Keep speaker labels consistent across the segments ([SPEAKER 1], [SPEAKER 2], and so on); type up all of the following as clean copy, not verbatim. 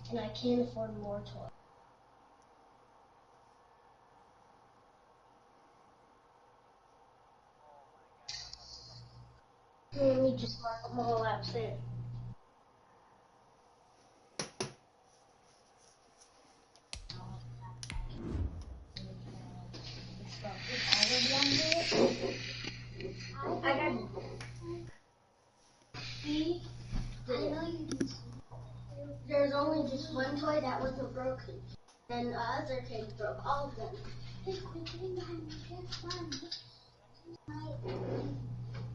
[SPEAKER 1] and I can't afford more toys. Let me just mark them all laps in. I got see. There's only just one toy that wasn't broken. Then the other kids broke all of them.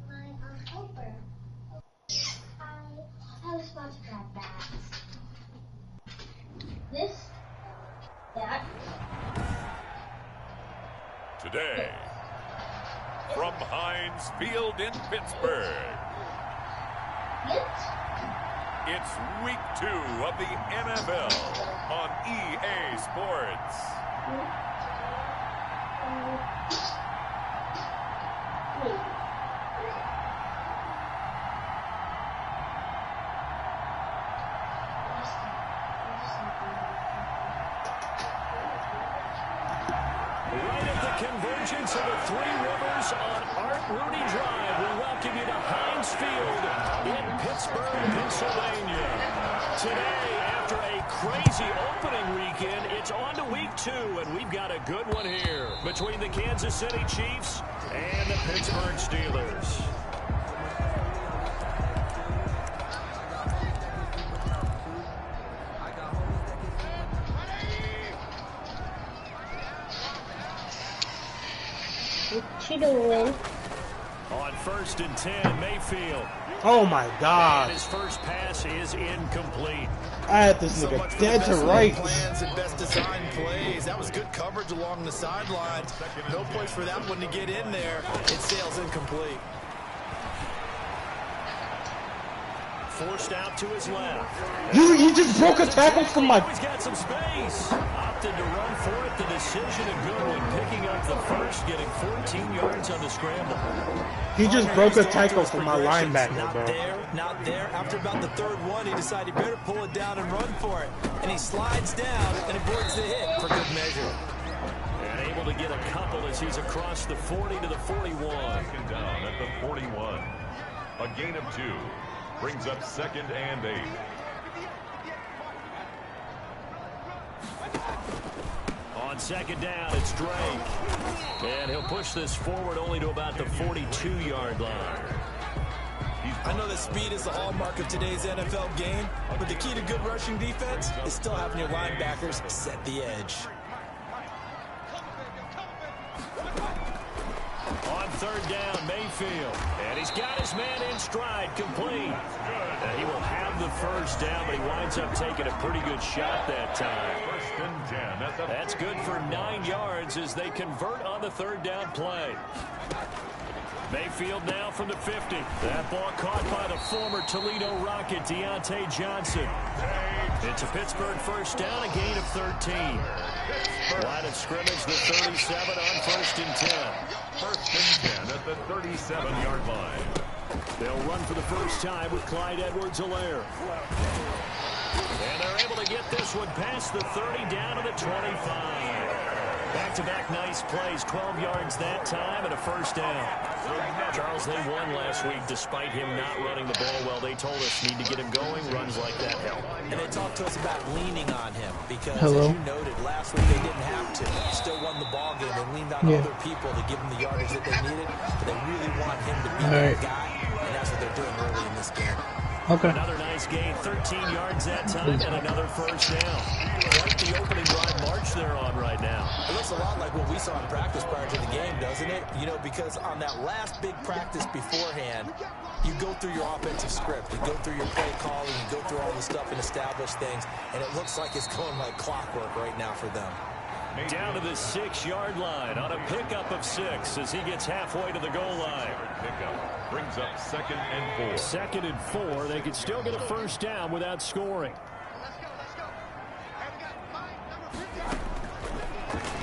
[SPEAKER 1] My helper. I was about to grab that. This, that.
[SPEAKER 2] Today, from Heinz Field in Pittsburgh, it's week 2 of the NFL on EA Sports.
[SPEAKER 3] Convergence of the Three Rivers on Art Rooney Drive. We welcome you to Heinz Field in Pittsburgh, Pennsylvania. Today, after a crazy opening weekend, it's on to week 2, and we've got a good one here between the Kansas City Chiefs and the Pittsburgh Steelers.
[SPEAKER 1] She don't win.
[SPEAKER 3] On 1st and 10, Mayfield.
[SPEAKER 4] Oh my God!
[SPEAKER 3] And his first pass is incomplete.
[SPEAKER 4] I had this nigga dead to right.
[SPEAKER 5] Plans and best design plays. That was good coverage along the sidelines. No place for that one to get in there. It sails incomplete.
[SPEAKER 3] Forced out to his left.
[SPEAKER 4] You just broke a tackle from my...
[SPEAKER 3] He's got some space. Opted to run for it. The decision a good one. Picking up the first, getting 14 yards on the scramble.
[SPEAKER 4] He just broke a tackle from my linebacker, bro.
[SPEAKER 5] Not there. After about the 3rd one, he decided he better pull it down and run for it. And he slides down and avoids the hit for good measure.
[SPEAKER 3] And able to get a couple as he's across the 40 to the 41.
[SPEAKER 2] Second down at the 41. A gain of 2. Brings up 2nd and 8.
[SPEAKER 3] On 2nd down, it's Drake. And he'll push this forward only to about the 42-yard line.
[SPEAKER 5] I know that speed is the hallmark of today's NFL game, but the key to good rushing defense is still having your linebackers set the edge.
[SPEAKER 3] On 3rd down, Mayfield. And he's got his man in stride, complete. And he will have the first down, but he winds up taking a pretty good shot that time.
[SPEAKER 2] 1st and 10.
[SPEAKER 3] That's good for 9 yards as they convert on the 3rd down play. Mayfield now from the 50. That ball caught by the former Toledo Rocket, Deontay Johnson. It's a Pittsburgh first down, a gain of 13. Line of scrimmage, the 37 on 1st and 10.
[SPEAKER 2] 1st and 10 at the 37-yard line.
[SPEAKER 3] They'll run for the first time with Clyde Edwards-Helaire. And they're able to get this one past the 30 down to the 25. Back-to-back nice plays, 12 yards that time and a first down. Charles, they won last week despite him not running the ball well. They told us need to get him going. Runs like that help.
[SPEAKER 5] And they talked to us about leaning on him because, as you noted, last week they didn't have to. Still won the ball game. They leaned on other people to give him the yardage that they needed. But they really want him to be that guy, and that's what they're doing early in this game.
[SPEAKER 4] Okay.
[SPEAKER 3] Another nice gain, 13 yards that time, and another first down. Quite the opening drive march they're on right now.
[SPEAKER 5] It looks a lot like what we saw in practice prior to the game, doesn't it? You know, because on that last big practice beforehand, you go through your offensive script, you go through your play calling, you go through all the stuff and establish things, and it looks like it's going like clockwork right now for them.
[SPEAKER 3] Down to the 6-yard line on a pickup of 6 as he gets halfway to the goal line.
[SPEAKER 2] Pickup brings up 2nd and 4.
[SPEAKER 3] 2nd and 4. They could still get a first down without scoring.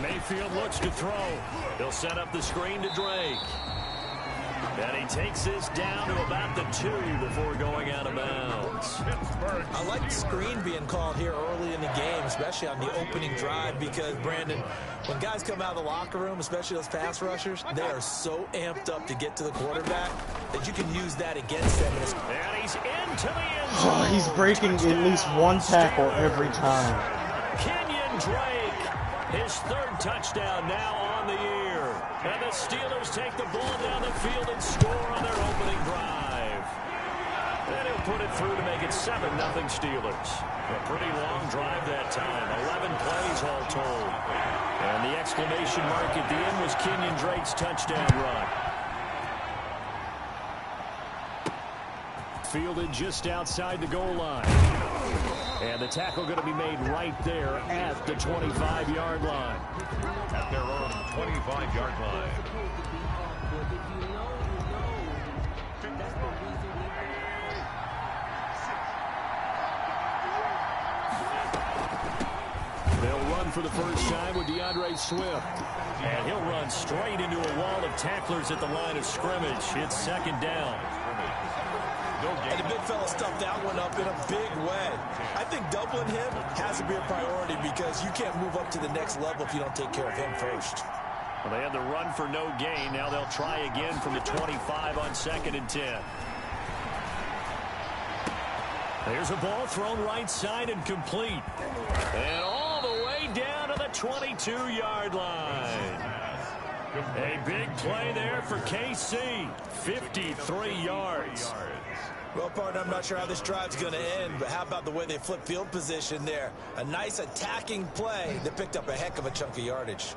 [SPEAKER 3] Mayfield looks to throw. He'll set up the screen to Drake. And he takes this down to about the 2 before going out of bounds.
[SPEAKER 5] I like the screen being called here early in the game, especially on the opening drive, because, Brandon, when guys come out of the locker room, especially those pass rushers, they are so amped up to get to the quarterback that you can use that against them.
[SPEAKER 3] And he's into the end zone.
[SPEAKER 4] Oh, he's breaking at least one tackle every time.
[SPEAKER 3] Kenyon Drake, his 3rd touchdown now on the year. And the Steelers take the ball down the field and score on their opening drive. And he'll put it through to make it 7-0 Steelers. A pretty long drive that time. 11 plays all told. And the exclamation mark at the end was Kenyon Drake's touchdown run. Fielded just outside the goal line. And the tackle going to be made right there at the 25-yard line.
[SPEAKER 2] At their own 25-yard line.
[SPEAKER 3] They'll run for the first time with DeAndre Swift. And he'll run straight into a wall of tacklers at the line of scrimmage. It's 2nd down.
[SPEAKER 5] And the big fella stuffed that one up in a big way. I think doubling him has to be a priority because you can't move up to the next level if you don't take care of him first.
[SPEAKER 3] Well, they had the run for no gain. Now they'll try again from the 25 on 2nd and 10. There's a ball thrown right side and complete. And all the way down to the 22-yard line. A big play there for KC. 53 yards.
[SPEAKER 5] Well, partner, I'm not sure how this drive's going to end, but how about the way they flip field position there? A nice attacking play that picked up a heck of a chunk of yardage.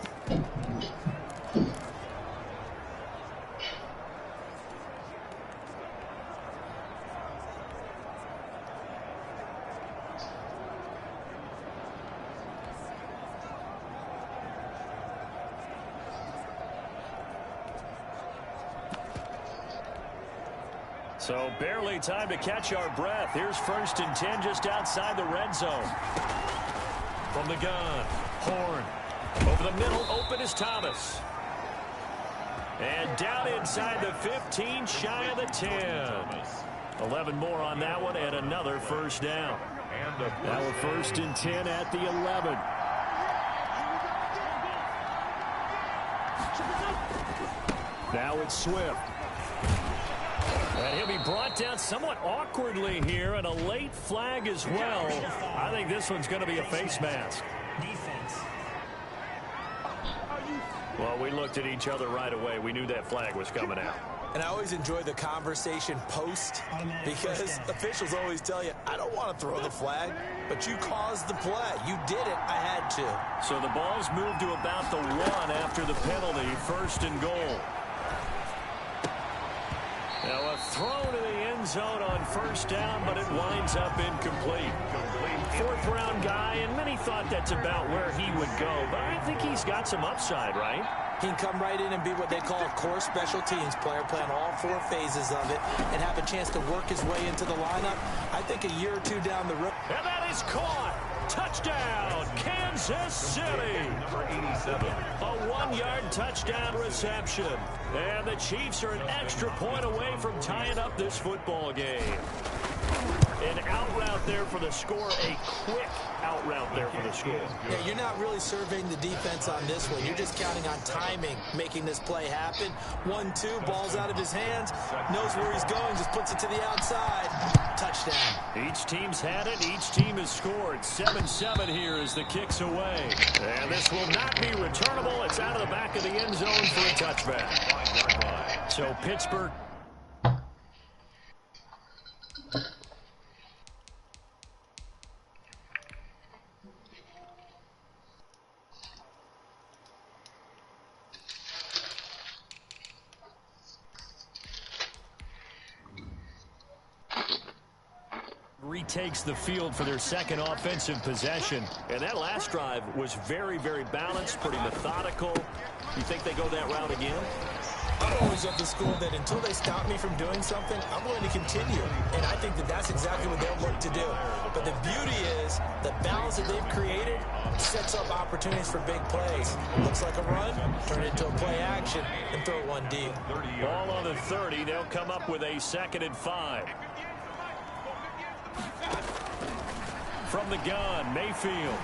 [SPEAKER 3] So barely time to catch our breath. Here's 1st and 10 just outside the red zone. From the gun, Horn. Over the middle, open is Thomas. And down inside the 15, shy of the 10. 11 more on that one and another first down. Now we're 1st and 10 at the 11. Now it's Swift. And he'll be brought down somewhat awkwardly here, and a late flag as well. I think this one's going to be a face mask. Well, we looked at each other right away. We knew that flag was coming out.
[SPEAKER 5] And I always enjoy the conversation post because officials always tell you, I don't want to throw the flag, but you caused the play. You did it. I had to.
[SPEAKER 3] So the ball's moved to about the 1 after the penalty, 1st and goal. Now a throw to the end zone on 1st down, but it winds up incomplete. 4th-round guy, and many thought that's about where he would go, but I think he's got some upside, right?
[SPEAKER 5] He can come right in and be what they call a core special teams player, playing all 4 phases of it, and have a chance to work his way into the lineup. I think a year or 2 down the road.
[SPEAKER 3] And that is caught. Touchdown, Kansas City.
[SPEAKER 2] Number 87.
[SPEAKER 3] A 1-yard touchdown reception. And the Chiefs are an extra point away from tying up this football game. An out route there for the score. A quick out route there for the score.
[SPEAKER 5] Yeah, you're not really surveying the defense on this one. You're just counting on timing, making this play happen. 1-2, ball's out of his hands. Knows where he's going, just puts it to the outside. Touchdown.
[SPEAKER 3] Each team's had it. Each team has scored. 7-7 here as the kick's away. And this will not be returnable. It's out of the back of the end zone for a touchback. So Pittsburgh. Retakes the field for their second offensive possession. And that last drive was very, very balanced, pretty methodical. You think they go that route again?
[SPEAKER 5] always of the school that until they stop me from doing something, I'm going to continue. And I think that that's exactly what they'll look to do. But the beauty is the balance that they've created sets up opportunities for big plays. Looks like a run, turn it into a play action, and throw it one deep.
[SPEAKER 3] Ball on the 30. They'll come up with a 2nd and 5. From the gun, Mayfield.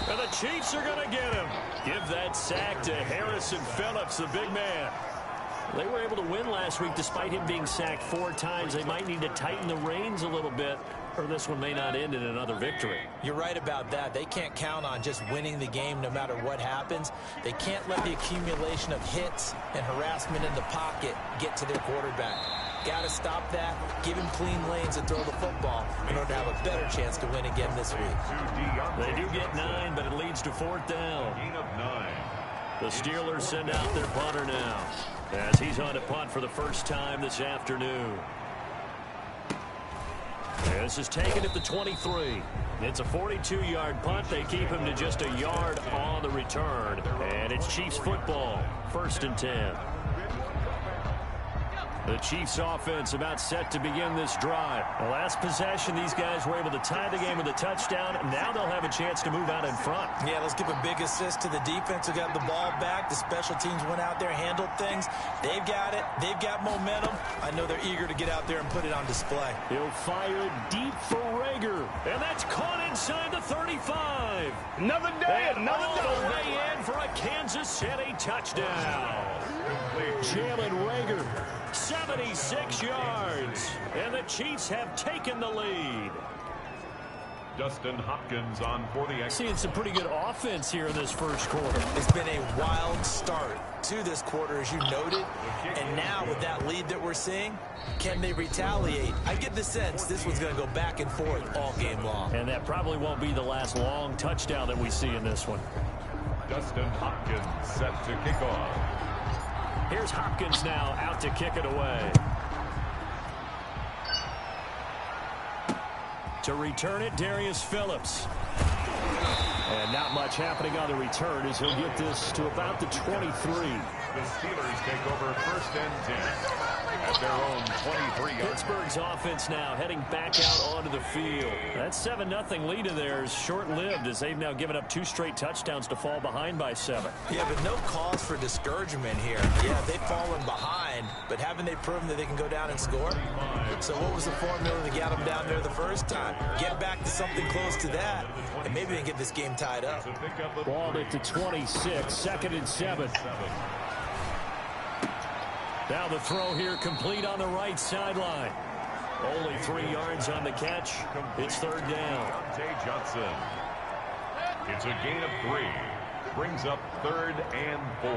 [SPEAKER 3] And the Chiefs are going to get him. Give that sack to Harrison Phillips, the big man. They were able to win last week despite him being sacked 4 times. They might need to tighten the reins a little bit, or this one may not end in another victory.
[SPEAKER 5] You're right about that. They can't count on just winning the game no matter what happens. They can't let the accumulation of hits and harassment in the pocket get to their quarterback. Got to stop that, give him clean lanes and throw the football in order to have a better chance to win again this week.
[SPEAKER 3] They do get 9, but it leads to 4th down. The Steelers send out their punter now as he's on to punt for the first time this afternoon. This is taken at the 23. It's a 42-yard punt. They keep him to just a yard on the return. And it's Chiefs football, 1st and 10. The Chiefs offense about set to begin this drive. The last possession, these guys were able to tie the game with a touchdown. Now they'll have a chance to move out in front.
[SPEAKER 5] Yeah, let's give a big assist to the defense who got the ball back. The special teams went out there, handled things. They've got it. They've got momentum. I know they're eager to get out there and put it on display.
[SPEAKER 3] He'll fire deep for Rager. And that's caught inside the 35.
[SPEAKER 4] Another day,
[SPEAKER 3] and
[SPEAKER 4] another
[SPEAKER 3] all
[SPEAKER 4] day.
[SPEAKER 3] the way in for a Kansas City touchdown. Jalen Rager, 76 yards. And the Chiefs have taken the lead.
[SPEAKER 2] Dustin Hopkins on for the extra.
[SPEAKER 3] Seeing some pretty good offense here in this first quarter.
[SPEAKER 5] It's been a wild start to this quarter, as you noted. And now with that lead that we're seeing, can they retaliate? I get the sense this one's going to go back and forth all game long.
[SPEAKER 3] And that probably won't be the last long touchdown that we see in this one.
[SPEAKER 2] Dustin Hopkins set to kick off.
[SPEAKER 3] Here's Hopkins now out to kick it away. To return it, Darius Phillips. And not much happening on the return as he'll get this to about the 23.
[SPEAKER 2] The Steelers take over 1st and 10 at their own 23-yard.
[SPEAKER 3] Pittsburgh's offense now heading back out onto the field. That 7-0 lead of theirs short-lived as they've now given up 2 straight touchdowns to fall behind by 7.
[SPEAKER 5] Yeah, but no cause for discouragement here. Yeah, they've fallen behind, but haven't they proven that they can go down and score? So what was the formula that got them down there the first time? Get back to something close to that, and maybe they can get this game tied up.
[SPEAKER 3] Ball at the 26, 2nd and 7. Now the throw here complete on the right sideline. Only 3 yards on the catch. It's 3rd down.
[SPEAKER 2] Johnson. It's a gain of 3. Brings up 3rd and 4.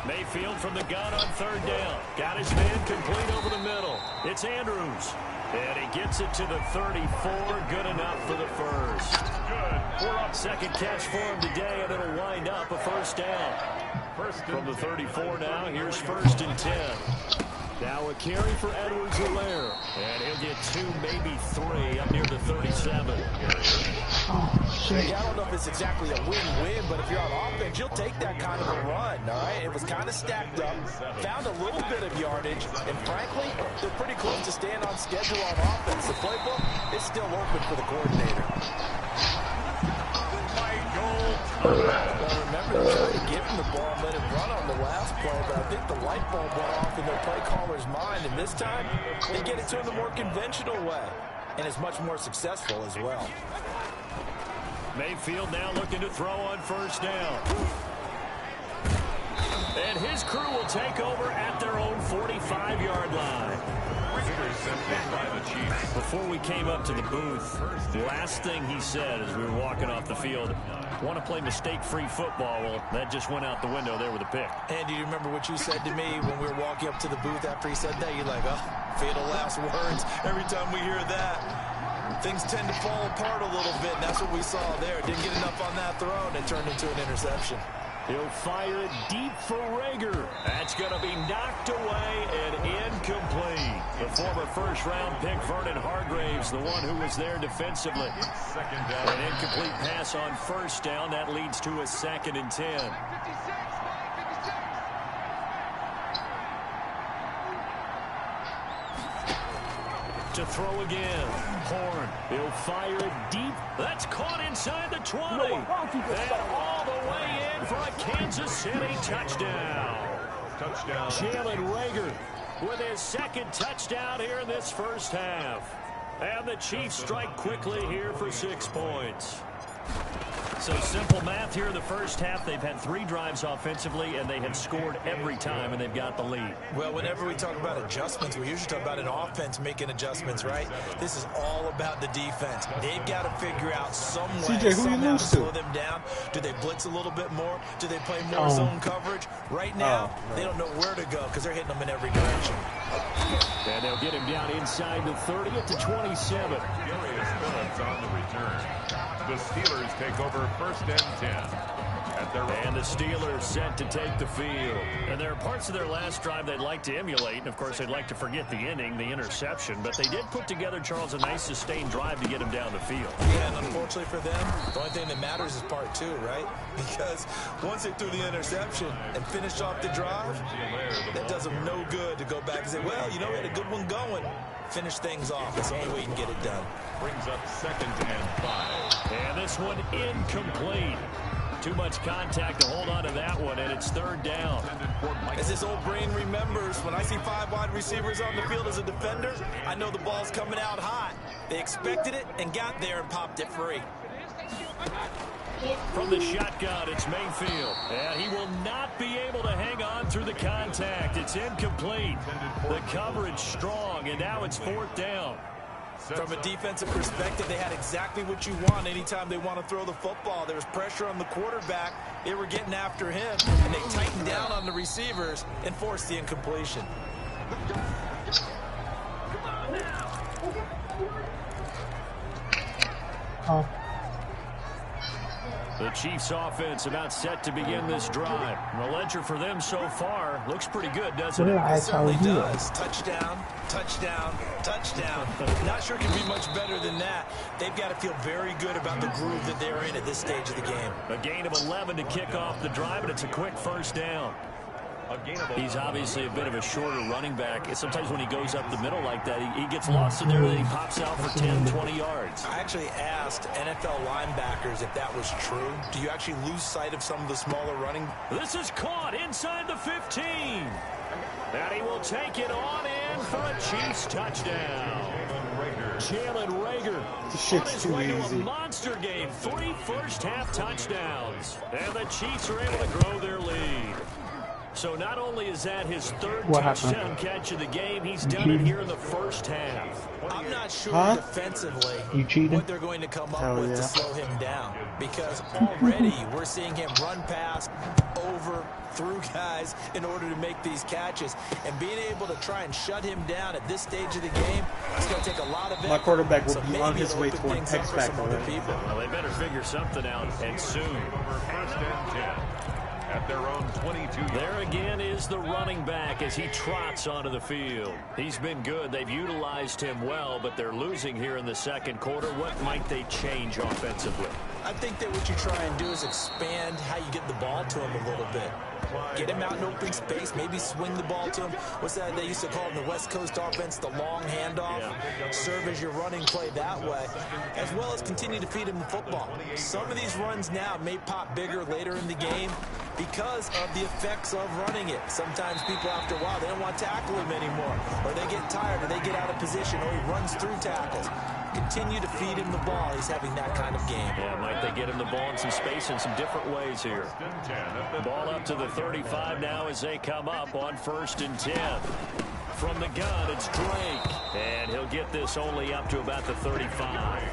[SPEAKER 3] Mayfield from the gun on 3rd down. Got his man complete over the middle. It's Andrews. And he gets it to the 34. Good enough for the first. Good. 2nd catch for him today, and it'll wind up a 1st down. From the 34 now, here's 1st and 10. Now a carry for Edwards-Helaire. And he'll get 2, maybe 3 up near the 37.
[SPEAKER 5] I don't know if it's exactly a win-win, but if you're on offense, you'll take that kind of a run, all right? It was kind of stacked up, found a little bit of yardage, and frankly, they're pretty close to staying on schedule on offense. The playbook is still open for the coordinator. Well, remember, they tried to give him the ball and let him run on the last play, but I think the light bulb went off in their play caller's mind, and this time, they get it to him the more conventional way, and it's much more successful as well.
[SPEAKER 3] Mayfield now looking to throw on 1st down. And his crew will take over at their own 45-yard line. Before we came up to the booth, the last thing he said as we were walking off the field, want to play mistake-free football. Well, that just went out the window there with a pick.
[SPEAKER 5] And do you remember what you said to me when we were walking up to the booth after he said that? You're like, oh, fatal last words. Every time we hear that, things tend to fall apart a little bit, and that's what we saw there. Didn't get enough on that throw, and it turned into an interception.
[SPEAKER 3] He'll fire it deep for Rager. That's going to be knocked away and incomplete. The former first-round pick, Vernon Hargraves, the one who was there defensively.
[SPEAKER 2] 2nd down.
[SPEAKER 3] An incomplete pass on 1st down. That leads to a 2nd and 10. to throw again. Horn, he'll fire it deep. That's caught inside the 20. And all the way in for a Kansas City touchdown.
[SPEAKER 2] Touchdown.
[SPEAKER 3] Jalen Reagor with his second touchdown here in this first half. And the Chiefs strike quickly here for 6 points. So simple math here in the first half. They've had 3 drives offensively, and they have scored every time, and they've got the lead.
[SPEAKER 5] Well, whenever we talk about adjustments, we usually talk about an offense making adjustments, right? This is all about the defense. They've got to figure out some way,
[SPEAKER 4] CJ,
[SPEAKER 5] somehow to slow them down. Do they blitz a little bit more? Do they play more zone coverage? Right now, they don't know where to go because they're hitting them in every direction.
[SPEAKER 3] And they'll get him down inside the 30 at the 27.
[SPEAKER 2] Furious Phillips on the return. The Steelers take over 1st and 10. And
[SPEAKER 3] the Steelers set to take the field. And there are parts of their last drive they'd like to emulate. And, of course, they'd like to forget the inning, the interception. But they did put together, Charles, a nice sustained drive to get him down the field.
[SPEAKER 5] Yeah, and unfortunately for them, the only thing that matters is part 2, right? Because once they threw the interception and finished off the drive, that does them no good to go back and say, well, you know, we had a good one going. Finish things off. That's the only way you can get it done.
[SPEAKER 2] Brings up 2nd and 5.
[SPEAKER 3] And this one incomplete. Too much contact to hold on to that one, and it's 3rd down.
[SPEAKER 5] As this old brain remembers, when I see 5 wide receivers on the field as a defender, I know the ball's coming out hot. They expected it and got there and popped it free.
[SPEAKER 3] From the shotgun, it's Mayfield. And he will not be able to hang on through the contact. It's incomplete. The coverage strong, and now it's 4th down.
[SPEAKER 5] From a defensive perspective, they had exactly what you want anytime they want to throw the football. There was pressure on the quarterback. They were getting after him, and they tightened down on the receivers and forced the incompletion.
[SPEAKER 3] The Chiefs offense about set to begin this drive. The ledger for them so far looks pretty good, doesn't it?
[SPEAKER 5] It certainly does. Touchdown, touchdown, touchdown. Not sure it can be much better than that. They've got to feel very good about the groove that they're in at this stage of the game.
[SPEAKER 3] A gain of 11 to kick off the drive, and it's a quick 1st down. He's obviously a bit of a shorter running back. Sometimes when he goes up the middle like that, he gets lost in there, and then he pops out for 10, 20 yards.
[SPEAKER 5] I actually asked NFL linebackers if that was true. Do you actually lose sight of some of the smaller running?
[SPEAKER 3] This is caught inside the 15. And he will take it on in for a Chiefs touchdown. Jalen Reagor on his way to a monster game. 3 first-half touchdowns. And the Chiefs are able to grow their lead. So not only is that his 3rd touchdown catch of the game, he's done it here in the first half.
[SPEAKER 5] I'm not sure defensively what they're going to come up with to slow him down, because already we're seeing him run past, over, through guys in order to make these catches. And being able to try and shut him down at this stage of the game, it's going to take a lot of effort.
[SPEAKER 4] My quarterback will be on his way to an X-Factor.
[SPEAKER 3] Well, they better figure something out, and soon.
[SPEAKER 2] 1st and 10. At their own 22.
[SPEAKER 3] There again is the running back as he trots onto the field. He's been good. They've utilized him well, but they're losing here in the 2nd quarter. What might they change offensively?
[SPEAKER 5] I think that what you try and do is expand how you get the ball to him a little bit. Get him out in open space, maybe swing the ball to him. What's that they used to call in the West Coast offense, the long handoff? Yeah. Serve as your running play that way, as well as continue to feed him the football. Some of these runs now may pop bigger later in the game because of the effects of running it. Sometimes people, after a while, they don't want to tackle him anymore, or they get tired, or they get out of position, or he runs through tackles. Continue to feed him the ball. He's having that kind of game.
[SPEAKER 3] Yeah, might they get him the ball in some space in some different ways here. Ball up to the 35 now as they come up on 1st and 10. From the gun, it's Drake. And he'll get this only up to about the 35.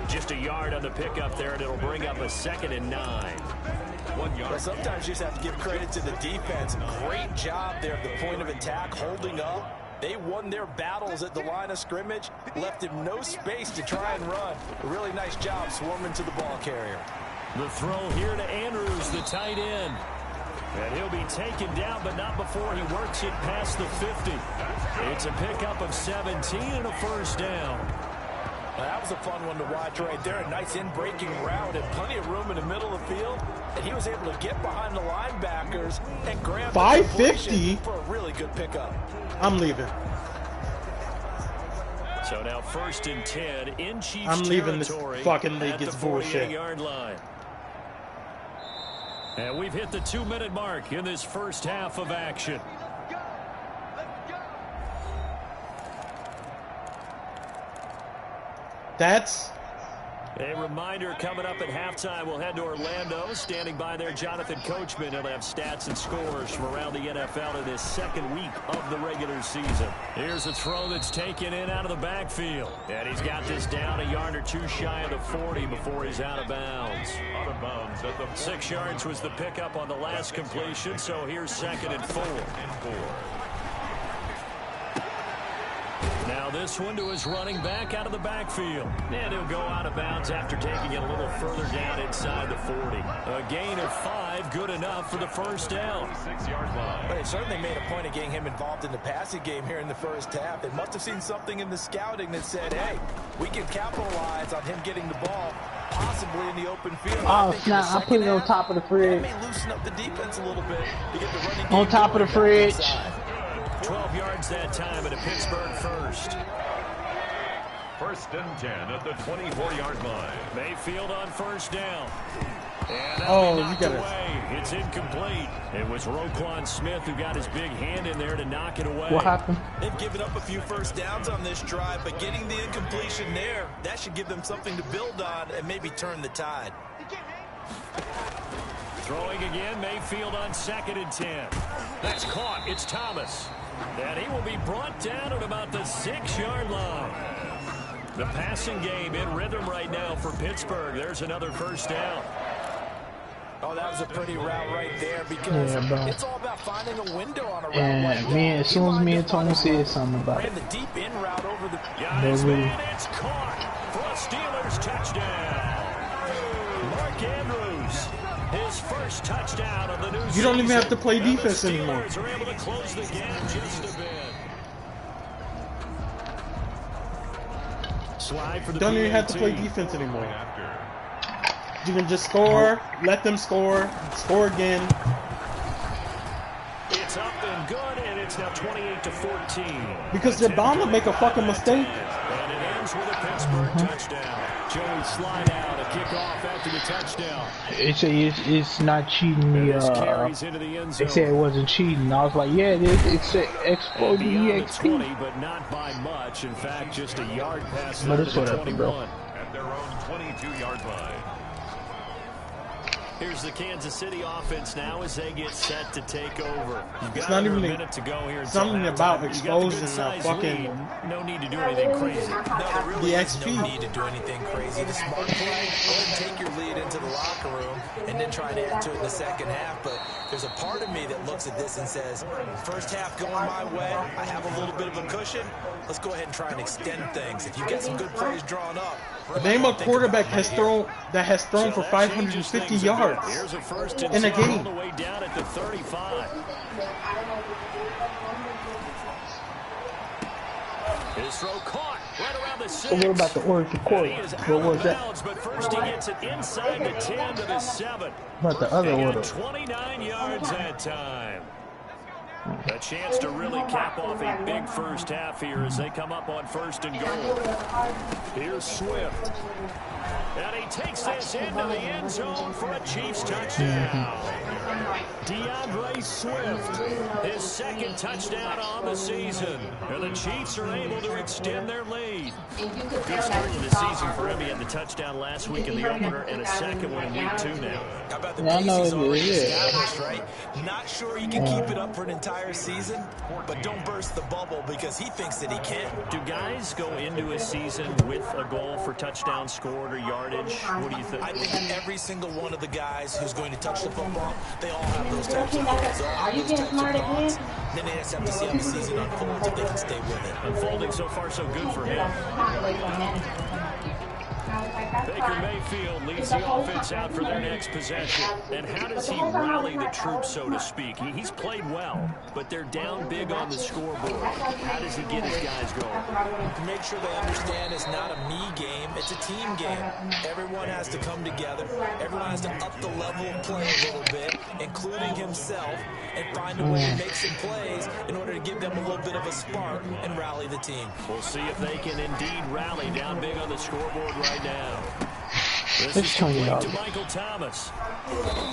[SPEAKER 3] Just a yard on the pickup there, and it'll bring up a 2nd and 9.
[SPEAKER 5] 1 yard. Well, sometimes you just have to give credit to the defense. Great job there at the point of attack, holding up. They won their battles at the line of scrimmage, left him no space to try and run. A really nice job swarming to the ball carrier.
[SPEAKER 3] The throw here to Andrews, the tight end. And he'll be taken down, but not before he works it past the 50. It's a pickup of 17 and a 1st down.
[SPEAKER 5] Now, that was a fun one to watch right there. A nice in-breaking route and plenty of room in the middle of the field. And he was able to get behind the linebackers and grab
[SPEAKER 4] 550
[SPEAKER 5] for a really good pickup.
[SPEAKER 4] I'm leaving.
[SPEAKER 3] So now 1st and 10 in Chiefs
[SPEAKER 4] I'm leaving this
[SPEAKER 3] territory
[SPEAKER 4] fucking league.
[SPEAKER 3] at
[SPEAKER 4] It's
[SPEAKER 3] the
[SPEAKER 4] bullshit.
[SPEAKER 3] 48-yard line. And we've hit the 2-minute mark in this first half of action.
[SPEAKER 4] That's
[SPEAKER 3] a reminder coming up at halftime. We'll head to Orlando. Standing by there, Jonathan Coachman. He'll have stats and scores from around the NFL in this second week of the regular season. Here's a throw that's taken in out of the backfield. And he's got this down a yard or two shy of the 40 before he's out of bounds.
[SPEAKER 2] Out of bounds at the
[SPEAKER 3] 6 yards was the pickup on the last completion, so here's 2nd and 4. Now this one to his running back out of the backfield. And he'll go out of bounds after taking it a little further down inside the 40. A gain of 5, good enough for the first down.
[SPEAKER 2] 6-yard line.
[SPEAKER 5] But they certainly made a point of getting him involved in the passing game here in the first half. They must have seen something in the scouting that said, hey, we can capitalize on him getting the ball, possibly in the open field.
[SPEAKER 6] Oh, snap. I put it on top of the fridge.
[SPEAKER 5] That may loosen up the defense a little bit to get the running game
[SPEAKER 6] on top of the fridge.
[SPEAKER 3] 12 yards that time at a Pittsburgh first.
[SPEAKER 2] 1st and 10 at the 24-yard line.
[SPEAKER 3] Mayfield on first down. And
[SPEAKER 4] you got
[SPEAKER 3] away. It's incomplete. It was Roquan Smith who got his big hand in there to knock it away.
[SPEAKER 6] What happened?
[SPEAKER 5] They've given up a few first downs on this drive, but getting the incompletion there, that should give them something to build on and maybe turn the tide.
[SPEAKER 3] Throwing again, Mayfield on 2nd and 10. That's caught. It's Thomas. And he will be brought down at about the 6-yard line. The passing game in rhythm right now for Pittsburgh. There's another first down.
[SPEAKER 5] Oh, that was a pretty route right there because it's all about finding a window on a route.
[SPEAKER 6] And as soon as me and Tony said something about it.
[SPEAKER 5] Ran the deep in route over the...
[SPEAKER 3] It's caught for a Steelers touchdown. Mark Andrews. His first touchdown of the new season.
[SPEAKER 4] You don't even have to play defense anymore.
[SPEAKER 3] The Steelers are able to close the gap just a bit. Slide for the
[SPEAKER 4] Don't even have to play defense anymore. You can just score, let them score, score again.
[SPEAKER 3] It's up and good, and it's now 28-14.
[SPEAKER 4] Because they're bound to make a fucking mistake.
[SPEAKER 3] And it ends with a Pittsburgh touchdown. Joey slide out, a kickoff after the touchdown.
[SPEAKER 6] It's not cheating me. They said it wasn't cheating. I was like, yeah, it is. It's exploded EXP.
[SPEAKER 3] 20, but not by much. In fact, just a yard past
[SPEAKER 6] but it's
[SPEAKER 3] the
[SPEAKER 6] whatever,
[SPEAKER 3] 21.
[SPEAKER 6] bro.
[SPEAKER 2] At their own 22-yard line.
[SPEAKER 3] Here's the Kansas City offense now as they get set to take over.
[SPEAKER 4] It's not even
[SPEAKER 3] a minute to go here.
[SPEAKER 4] Something about exposing the fucking.
[SPEAKER 3] No need to do anything crazy.
[SPEAKER 5] No, there really
[SPEAKER 4] the
[SPEAKER 5] is
[SPEAKER 4] XP.
[SPEAKER 5] no need to do anything crazy. The smart play, go ahead and take your lead into the locker room and then try to add to it in the second half. But there's a part of me that looks at this and says, first half going my way, I have a little bit of a cushion. Let's go ahead and try and extend things. If you've got some good plays drawn up.
[SPEAKER 4] Name a quarterback has thrown for 550 yards in a game.
[SPEAKER 3] All the way down at the 35. His throw caught right around the 6.
[SPEAKER 6] So what about the Oregon quarter? What was that?
[SPEAKER 3] But first he gets it inside the 10 to the 7.
[SPEAKER 6] About the other order?
[SPEAKER 3] 29 yards that time. A chance to really cap off a big first half here as they come up on 1st and goal. Here's Swift. And he takes this into the end zone for a Chiefs touchdown. DeAndre Swift, his 2nd touchdown on the season. And the Chiefs are able to extend their lead. Good start to the season for him. He had the touchdown last week in the opener and a second one in week 2 now.
[SPEAKER 5] How about the pace he's already established, right? Not sure he can keep it up for an entire season, but don't burst the bubble because he thinks that he can.
[SPEAKER 3] Do guys go into a season with a goal for touchdown scored or yardage? What do you think?
[SPEAKER 5] I think every single one of the guys who's going to touch the football, they all have those types of goals.
[SPEAKER 1] Are you getting smart again?
[SPEAKER 5] Then they just have to see how the season unfolds if they can stay with it.
[SPEAKER 3] Unfolding so far so good for him. Baker Mayfield leads the offense out for their next possession. And how does he rally the troops, so to speak? He's played well, but they're down big on the scoreboard. How does he get his guys going?
[SPEAKER 5] To make sure they understand it's not a me game, it's a team game. Everyone has to come together. Everyone has to up the level of play a little bit, including himself, and find a way to make some plays in order to give them a little bit of a spark and rally the team.
[SPEAKER 3] We'll see if they can indeed rally down big on the scoreboard right now. This is
[SPEAKER 6] $20
[SPEAKER 3] complete to Michael Thomas.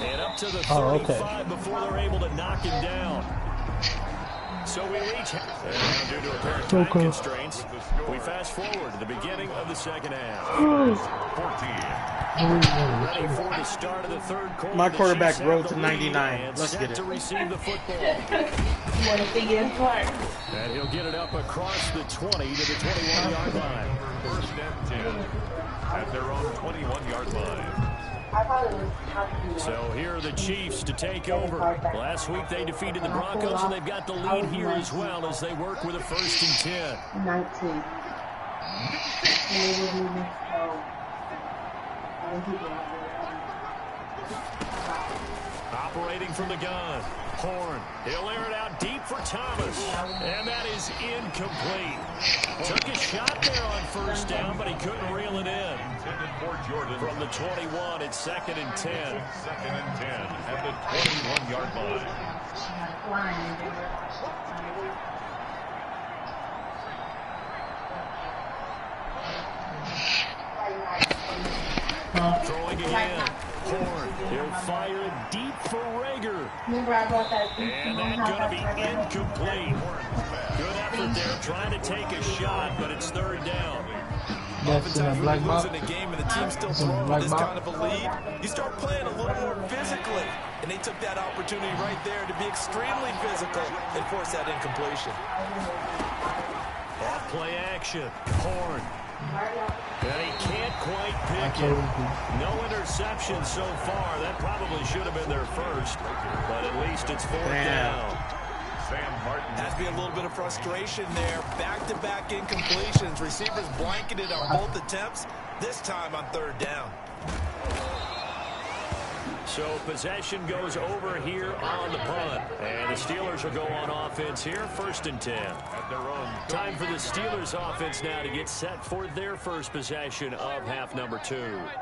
[SPEAKER 3] And up to the 35 before they're able to knock him down. So we reach, and now due to apparent time constraints, we fast forward to the beginning of the second half. 14. Ready for the start of the third quarter.
[SPEAKER 4] My quarterback rode to 99. Let's get it.
[SPEAKER 3] To receive the football.
[SPEAKER 7] Want to think it's smart.
[SPEAKER 3] And he'll get it up across the 20 to the 21-yard line.
[SPEAKER 2] First and 10 at their own 21-yard line.
[SPEAKER 3] So here are the Chiefs to take over. Last week they defeated the Broncos, and they've got the lead here as well as they work with a 1st and 10.
[SPEAKER 7] 19.
[SPEAKER 3] Operating from the gun. Horn. He'll air it out deep for Thomas. And that is incomplete. Took a shot there on 1st down, but he couldn't reel it in. From the 21, it's 2nd and 10.
[SPEAKER 2] 2nd and 10 at the 21-yard line.
[SPEAKER 3] Throwing again. Horn. He'll fire it deep for Rager.
[SPEAKER 7] Remember I bought that.
[SPEAKER 3] And that's going to be incomplete. Good effort there trying to take a shot, but it's 3rd down.
[SPEAKER 5] Oftentimes when you're losing a game and the team's still throwing with this kind of a lead, you start playing a little more physically. And they took that opportunity right there to be extremely physical and force that incompletion.
[SPEAKER 3] Off play action. Horn. And he can't quite pick it. No interception so far. That probably should have been their first, but at least it's 4th down.
[SPEAKER 5] Has to be a little bit of frustration there. Back-to-back incompletions. Receivers blanketed on both attempts, this time on 3rd down.
[SPEAKER 3] So possession goes over here on the punt. And the Steelers will go on offense here, 1st and 10. Time for the Steelers offense now to get set for their first possession of half number 2.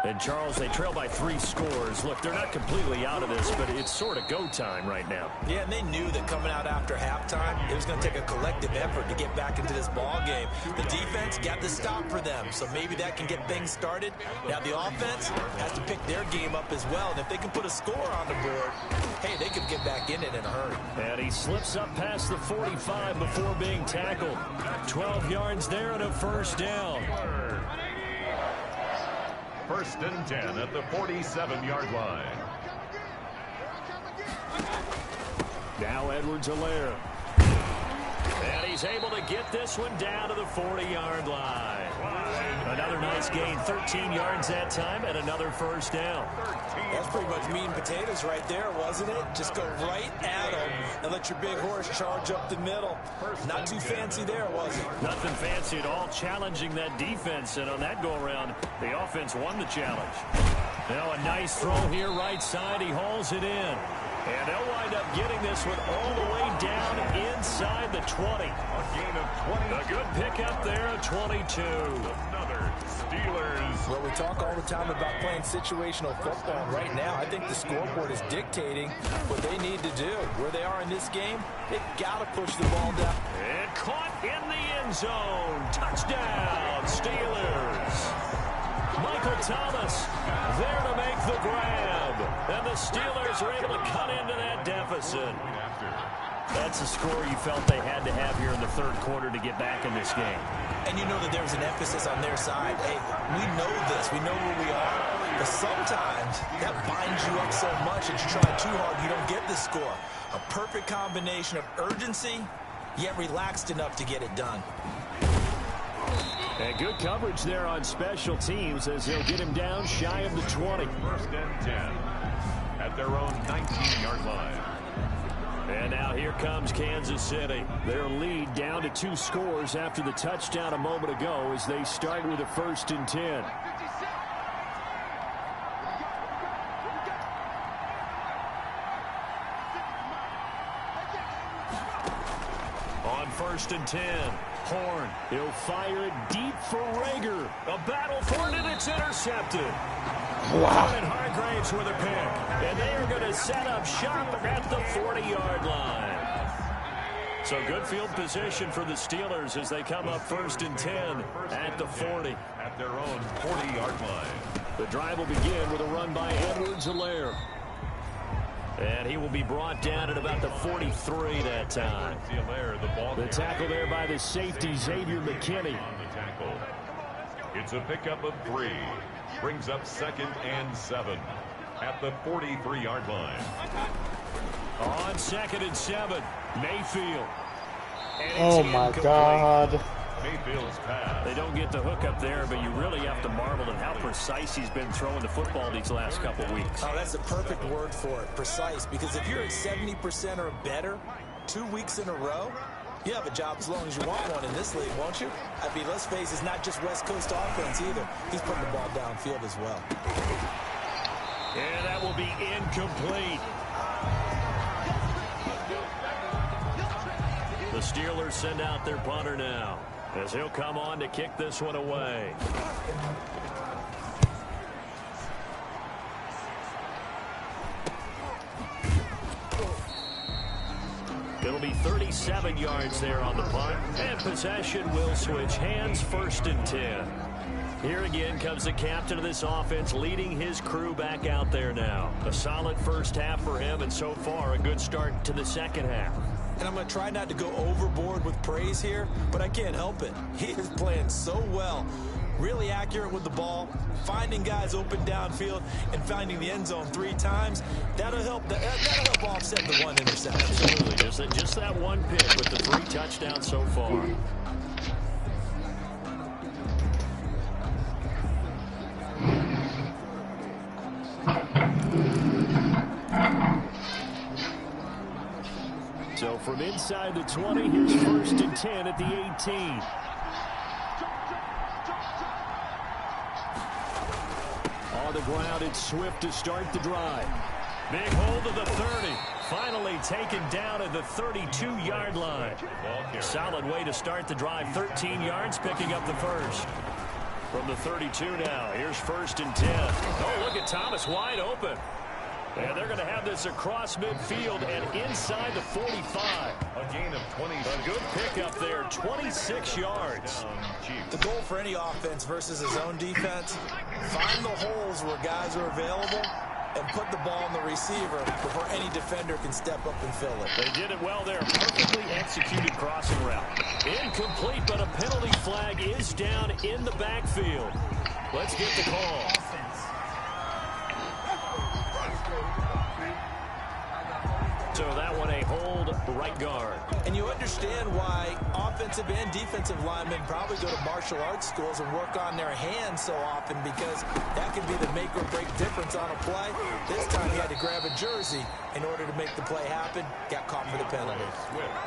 [SPEAKER 3] And Charles, they trail by 3 scores. Look, they're not completely out of this, but it's sort of go time right now.
[SPEAKER 5] Yeah, and they knew that coming out after halftime, it was going to take a collective effort to get back into this ball game. The defense got the stop for them, so maybe that can get things started. Now the offense has to pick their game up as well, and if they can put a score on the board, hey, they could get back in it in a hurry.
[SPEAKER 3] And he slips up past the 45 before being tackled. 12 yards there and a 1st down.
[SPEAKER 2] 1st and 10 at the 47-yard line.
[SPEAKER 3] Now Edwards-Helaire. And he's able to get this one down to the 40-yard line. Another nice gain, 13 yards that time, and another 1st down.
[SPEAKER 5] That's pretty much meat and potatoes right there, wasn't it? Just go right at them and let your big horse charge up the middle. Not too fancy there, was it?
[SPEAKER 3] Nothing fancy at all, challenging that defense, and on that go-around, the offense won the challenge. Now a nice throw here right side. He hauls it in. And they'll wind up getting this one all the way down inside the 20.
[SPEAKER 2] A gain of 20.
[SPEAKER 3] A good pickup there at 22.
[SPEAKER 2] Another Steelers.
[SPEAKER 5] Well, we talk all the time about playing situational football. And right now, I think the scoreboard is dictating what they need to do. Where they are in this game, they've got to push the ball down.
[SPEAKER 3] And caught in the end zone. Touchdown, Steelers. Michael Thomas there to make the grab. And the Steelers are able to cut into that deficit. That's a score you felt they had to have here in the 3rd quarter to get back in this game.
[SPEAKER 5] And you know that there's an emphasis on their side. Hey, we know this. We know where we are. But sometimes that binds you up so much that you try too hard, you don't get the score. A perfect combination of urgency, yet relaxed enough to get it done.
[SPEAKER 3] And good coverage there on special teams as they'll get him down shy of the 20.
[SPEAKER 2] 1st and 10 at their own 19-yard line.
[SPEAKER 3] And now here comes Kansas City. Their lead down to 2 scores after the touchdown a moment ago as they start with a 1st and 10. first and 10. Horn, he'll fire it deep for Rager. A battle for it, and it's intercepted.
[SPEAKER 4] Wow.
[SPEAKER 3] And Hargraves with a pick. And they are going to set up shop at the 40-yard line. So good field position for the Steelers as they come up first and 10 at the 40.
[SPEAKER 2] At their own 40-yard line.
[SPEAKER 3] The drive will begin with a run by Edwards-Helaire. And he will be brought down at about the 43 that time. The tackle there by the safety, Xavier McKinney.
[SPEAKER 2] It's a pickup of 3. Brings up 2nd and 7 at the 43-yard line.
[SPEAKER 3] On 2nd and 7, Mayfield.
[SPEAKER 4] Oh my God.
[SPEAKER 2] Mayfield's pass.
[SPEAKER 3] They don't get the hook up there, but you really have to marvel at how precise he's been throwing the football these last couple weeks.
[SPEAKER 5] Oh, that's a perfect word for it, precise, because if you're at 70% or better 2 weeks in a row, you have a job as long as you want one in this league, won't you? I mean, let's face it, it's not just West Coast offense either. He's putting the ball downfield as well.
[SPEAKER 3] And that will be incomplete. The Steelers send out their punter now, as he'll come on to kick this one away. It'll be 37 yards there on the punt, and possession will switch hands, 1st and 10. Here again comes the captain of this offense, leading his crew back out there now. A solid first half for him, and so far a good start to the second half.
[SPEAKER 5] And I'm going to try not to go overboard with praise here, but I can't help it. He is playing so well. Really accurate with the ball, finding guys open downfield, and finding the end zone 3 times. That'll help offset the 1 interception.
[SPEAKER 3] Absolutely. Just that one pick with the 3 touchdowns so far. So from inside the 20, here's 1st and 10 at the 18. On the ground, it's Swift to start the drive. Big hold of the 30. Finally taken down at the 32-yard line. Solid way to start the drive. 13 yards, picking up the first. From the 32 now, here's 1st and 10. Oh, look at Thomas wide open. And they're going to have this across midfield and inside the 45.
[SPEAKER 2] A gain of 20.
[SPEAKER 3] A good pickup there, 26 yards.
[SPEAKER 5] The goal for any offense versus his own defense, find the holes where guys are available and put the ball on the receiver before any defender can step up and fill it.
[SPEAKER 3] They did it well there. Perfectly executed crossing route. Incomplete, but a penalty flag is down in the backfield. Let's get the call. So that one a hold, right guard.
[SPEAKER 5] And you understand why offensive and defensive linemen probably go to martial arts schools and work on their hands so often, because that can be the make or break difference on a play. This time he had to grab a jersey in order to make the play happen. Got caught for the penalty.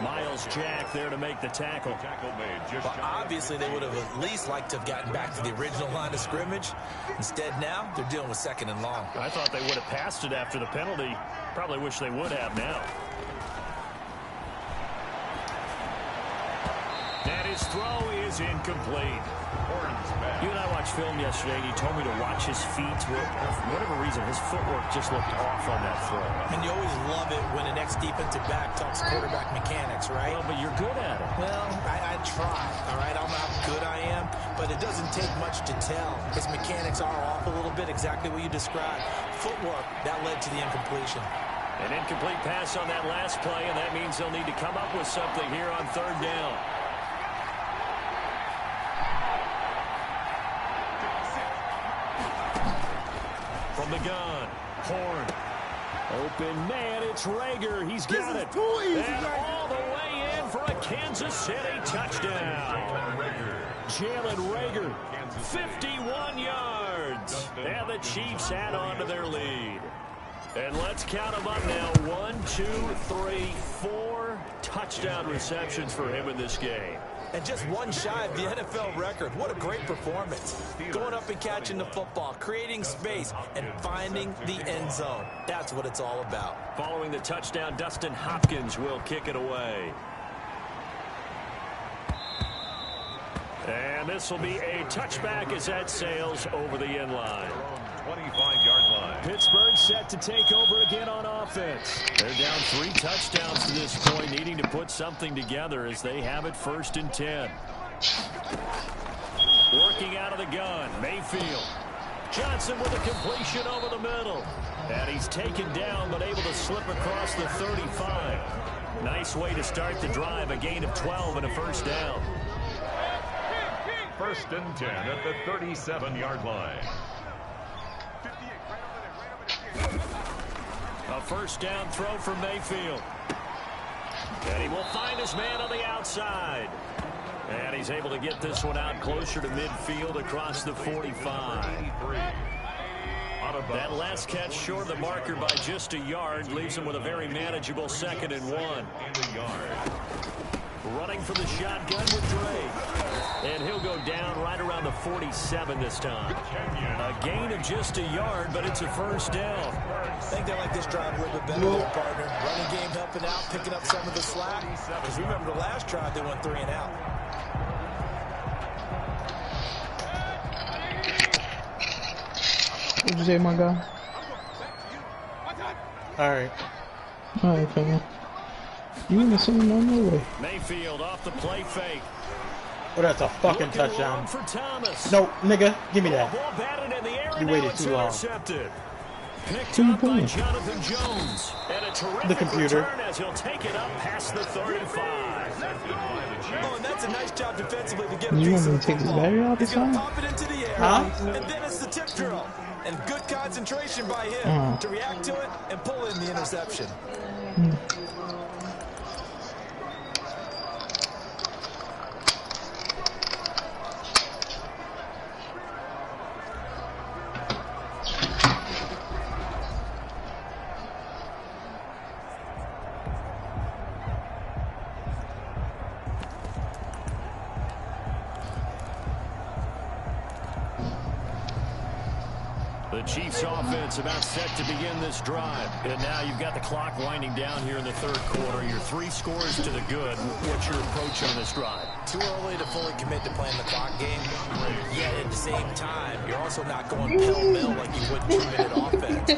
[SPEAKER 3] Miles Jack there to make the tackle.
[SPEAKER 5] Well, obviously they would have at least liked to have gotten back to the original line of scrimmage. Instead now they're dealing with 2nd and long.
[SPEAKER 3] I thought they would have passed it after the penalty. Probably wish they would have now. And his throw is incomplete. You and I watched film yesterday, and he told me to watch his feet. For whatever reason, his footwork just looked off on that throw.
[SPEAKER 5] And you always love it when an ex-defensive back talks quarterback mechanics, right?
[SPEAKER 3] Well, but you're good at it.
[SPEAKER 5] Well, I try, all right? I don't know how good I am, but it doesn't take much to tell. His mechanics are off a little bit, exactly what you described. Footwork, that led to the incompletion.
[SPEAKER 3] An incomplete pass on that last play, and that means they'll need to come up with something here on 3rd down. From the gun, Horn. Open man, it's Rager. He's got it. And all the way in for a Kansas City touchdown. Jalen Rager, 51 yards. And the Chiefs add on to their lead. And let's count them up now. 1, 2, 3, 4 touchdown receptions for him in this game.
[SPEAKER 5] And just one shy of the NFL record. What a great performance. Going up and catching the football, creating space, and finding the end zone. That's what it's all about.
[SPEAKER 3] Following the touchdown, Dustin Hopkins will kick it away. And this will be a touchback as that sails over the end line.
[SPEAKER 2] 25-yard line.
[SPEAKER 3] Pittsburgh set to take over again on offense. They're down 3 touchdowns to this point, needing to put something together as they have it 1st and 10. Working out of the gun, Mayfield. Johnson with a completion over the middle. And he's taken down but able to slip across the 35. Nice way to start the drive, a gain of 12 and a 1st down.
[SPEAKER 2] 1st and 10 at the 37-yard line.
[SPEAKER 3] A 1st down throw from Mayfield. And he will find his man on the outside. And he's able to get this one out closer to midfield across the 45. That last catch short of the marker by just a yard leaves him with a very manageable 2nd and 1. Running for the shotgun with Drake. And he'll go down right around the 47 this time. A gain of just a yard, but it's a 1st down.
[SPEAKER 5] I think they like this drive a little bit better than their partner. Running game helping out, picking up some of the slack. Because remember the last drive, they went 3 and out.
[SPEAKER 6] What'd you say, my guy?
[SPEAKER 4] Alright.
[SPEAKER 6] Alright, fam. You in the same on no way.
[SPEAKER 3] Mayfield off the play fake.
[SPEAKER 4] Oh, that's a fucking touchdown.
[SPEAKER 3] For Thomas.
[SPEAKER 4] No, nigga, give me that.
[SPEAKER 3] Ball batted in the air.
[SPEAKER 4] You waited too long.
[SPEAKER 3] Picked up by Jonathan Jones. And a terrific
[SPEAKER 4] The computer.
[SPEAKER 3] return as he'll take it up past the 35.
[SPEAKER 5] Oh, and that's a nice job defensively to get a
[SPEAKER 6] You
[SPEAKER 5] piece
[SPEAKER 6] want me
[SPEAKER 5] of
[SPEAKER 6] to
[SPEAKER 5] the
[SPEAKER 6] take this
[SPEAKER 5] football.
[SPEAKER 6] battery off
[SPEAKER 5] He's
[SPEAKER 6] this
[SPEAKER 5] going to
[SPEAKER 6] time?
[SPEAKER 5] pop it into the air.
[SPEAKER 4] Huh?
[SPEAKER 5] And then it's the tip drill. And good concentration by him to react to it and pull in the interception.
[SPEAKER 3] The Chiefs offense about set to begin this drive. And now you've got the clock winding down here in the 3rd quarter. Your 3 scores to the good. What's your approach on this drive?
[SPEAKER 5] Too early to fully commit to playing the clock game. Yet at the same time, you're also not going pell-mell like you would 2-minute offense.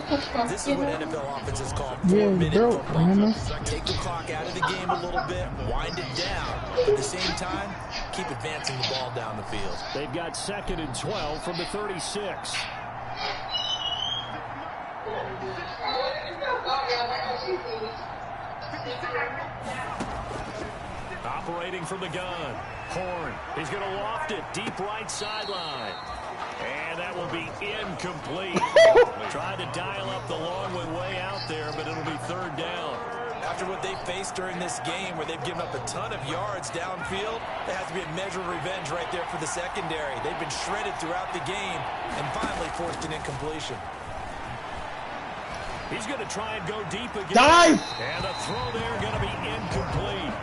[SPEAKER 5] This is what NFL offenses call 4-minute football. Take the clock out of the game a little bit, wind it down. At the same time, keep advancing the ball down the field.
[SPEAKER 3] They've got 2nd and 12 from the 36. Operating from the gun. Horn. He's going to loft it deep right sideline. And that will be incomplete. Tried to dial up the long way out there, but it'll be 3rd down.
[SPEAKER 5] After what they faced during this game where they've given up a ton of yards downfield, there has to be a measure of revenge right there for the secondary. They've been shredded throughout the game and finally forced an incompletion.
[SPEAKER 3] He's going to try and go deep again.
[SPEAKER 4] Dive!
[SPEAKER 3] And the throw there going to be incomplete.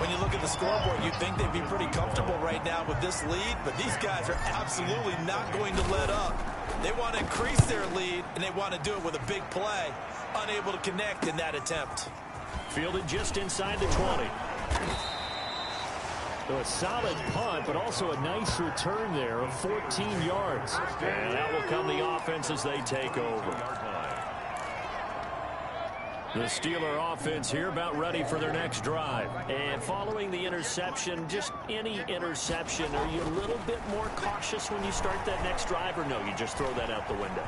[SPEAKER 5] When you look at the scoreboard, you'd think they'd be pretty comfortable right now with this lead, but these guys are absolutely not going to let up. They want to increase their lead, and they want to do it with a big play. Unable to connect in that attempt.
[SPEAKER 3] Fielded just inside the 20. So a solid punt, but also a nice return there of 14 yards. And that will come the offense as they take over. The Steeler offense here about ready for their next drive. And following the interception, just any interception, are you a little bit more cautious when you start that next drive, or no, you just throw that out the window?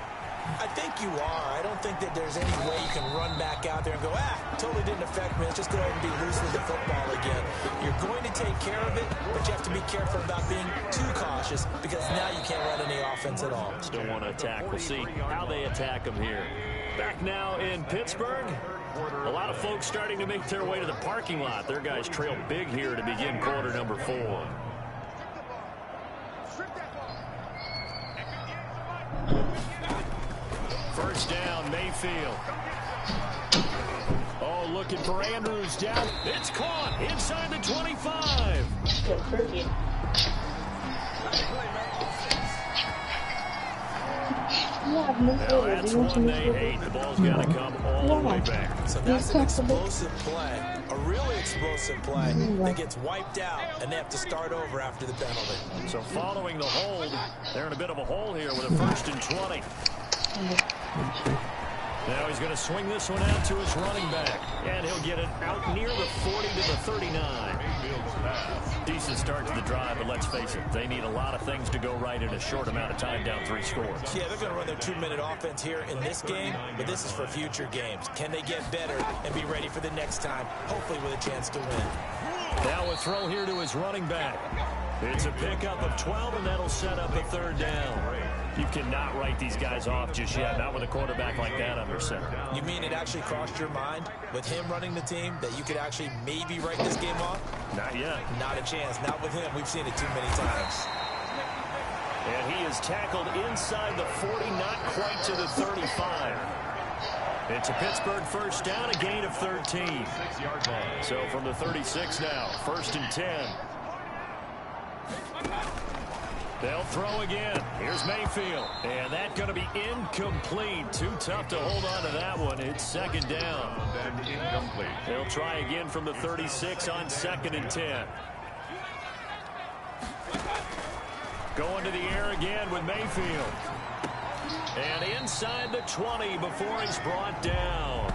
[SPEAKER 5] I think you are. I don't think that there's any way you can run back out there and go, totally didn't affect me. Let's just go ahead and be loose with the football again. You're going to take care of it, but you have to be careful about being too cautious because now you can't run any offense at all.
[SPEAKER 3] Still want to attack. We'll see how they attack them here. Back now in Pittsburgh. A lot of folks starting to make their way to the parking lot. Their guys trail big here to begin quarter number 4. First down, Mayfield. Oh, looking for Andrews down. It's caught inside the 25.
[SPEAKER 7] Yeah,
[SPEAKER 3] Now that's one they hate. The ball's got to come all the way back.
[SPEAKER 5] So that's an explosive play, a really explosive play that gets wiped out, and they have to start over after the penalty.
[SPEAKER 3] So following the hold, they're in a bit of a hole here with a 1st and 20. Now he's going to swing this one out to his running back, and he'll get it out near the 40 to the 39. Decent start to the drive, but let's face it, they need a lot of things to go right in a short amount of time, down 3 scores.
[SPEAKER 5] Yeah, they're going to run their 2-minute offense here in this game, but this is for future games. Can they get better and be ready for the next time, hopefully with a chance to win?
[SPEAKER 3] Now a throw here to his running back. It's a pickup of 12, and that'll set up a 3rd down. You cannot write these guys off just yet, not with a quarterback like that under center.
[SPEAKER 5] You mean it actually crossed your mind with him running the team that you could actually maybe write this game off?
[SPEAKER 3] Not yet.
[SPEAKER 5] Not a chance. Not with him. We've seen it too many times.
[SPEAKER 3] And he is tackled inside the 40, not quite to the 35. It's a Pittsburgh 1st down, a gain of 13.
[SPEAKER 2] 6-yard line.
[SPEAKER 3] So from the 36 now, 1st and 10. They'll throw again. Here's Mayfield. And that's going to be incomplete. Too tough to hold on to that one. It's 2nd down.
[SPEAKER 2] And incomplete.
[SPEAKER 3] They'll try again from the 36 on 2nd and 10. Going to the air again with Mayfield. And inside the 20 before he's brought down.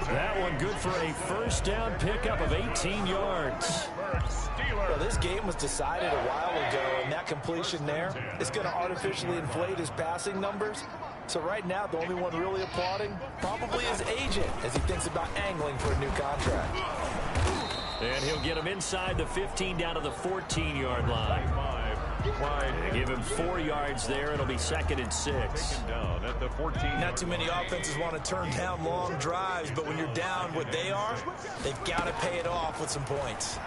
[SPEAKER 3] That one good for a 1st down pickup of 18 yards.
[SPEAKER 5] Well, this game was decided a while ago, and that completion there is going to artificially inflate his passing numbers. So right now, the only one really applauding probably his agent as he thinks about angling for a new contract.
[SPEAKER 3] And he'll get him inside the 15 down to the 14-yard line. They give him 4 yards there. It'll be 2nd and 6.
[SPEAKER 2] Down at the 14.
[SPEAKER 5] Not too many offenses want to turn down long drives, but when you're down what they are, they've got to pay it off with some points.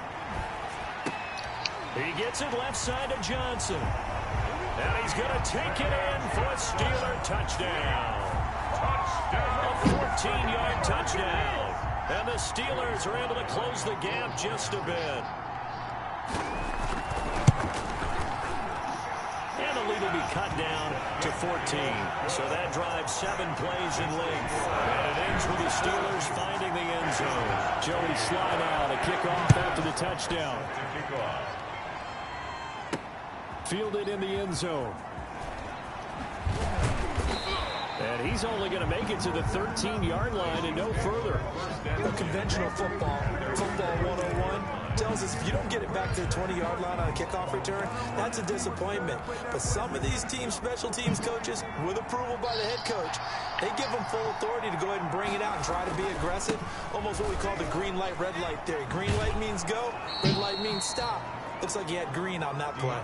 [SPEAKER 3] He gets it left side to Johnson. And he's going to take it in for a Steeler touchdown. A 14-yard touchdown. And the Steelers are able to close the gap just a bit. And the lead will be cut down to 14. So that drives 7 plays in length. And it ends with the Steelers finding the end zone. Joey slide out, a kickoff after the touchdown. Fielded in the end zone. And he's only going to make it to the 13-yard line and no further.
[SPEAKER 5] The conventional football 101, tells us if you don't get it back to the 20-yard line on a kickoff return, that's a disappointment. But some of these teams, special teams coaches, with approval by the head coach, they give them full authority to go ahead and bring it out and try to be aggressive. Almost what we call the green light, red light theory. Green light means go, red light means stop. Looks like he had green on that play.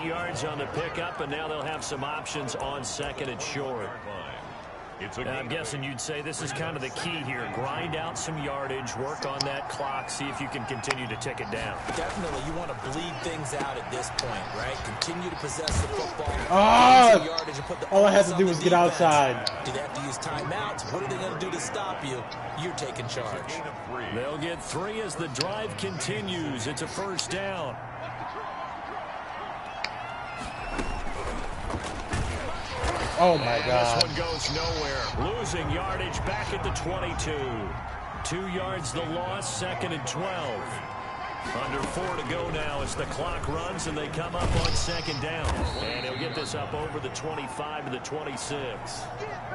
[SPEAKER 3] 8 yards on the pickup, and now they'll have some options on 2nd and short. I'm guessing you'd say this is kind of the key here. Grind out some yardage, work on that clock, see if you can continue to tick it down.
[SPEAKER 5] Definitely, you want to bleed things out at this point, right? Continue to possess the football.
[SPEAKER 4] Yardage and put the all I have to do is get outside.
[SPEAKER 5] Do they have to use timeouts? What are they going to do to stop you? You're taking charge.
[SPEAKER 3] They'll get 3 as the drive continues. It's a 1st down.
[SPEAKER 4] Oh, my God.
[SPEAKER 3] This one goes nowhere. Losing yardage back at the 22. 2 yards the loss, 2nd and 12. Under 4 to go now as the clock runs and they come up on 2nd down. And he'll get this up over the 25 to the 26.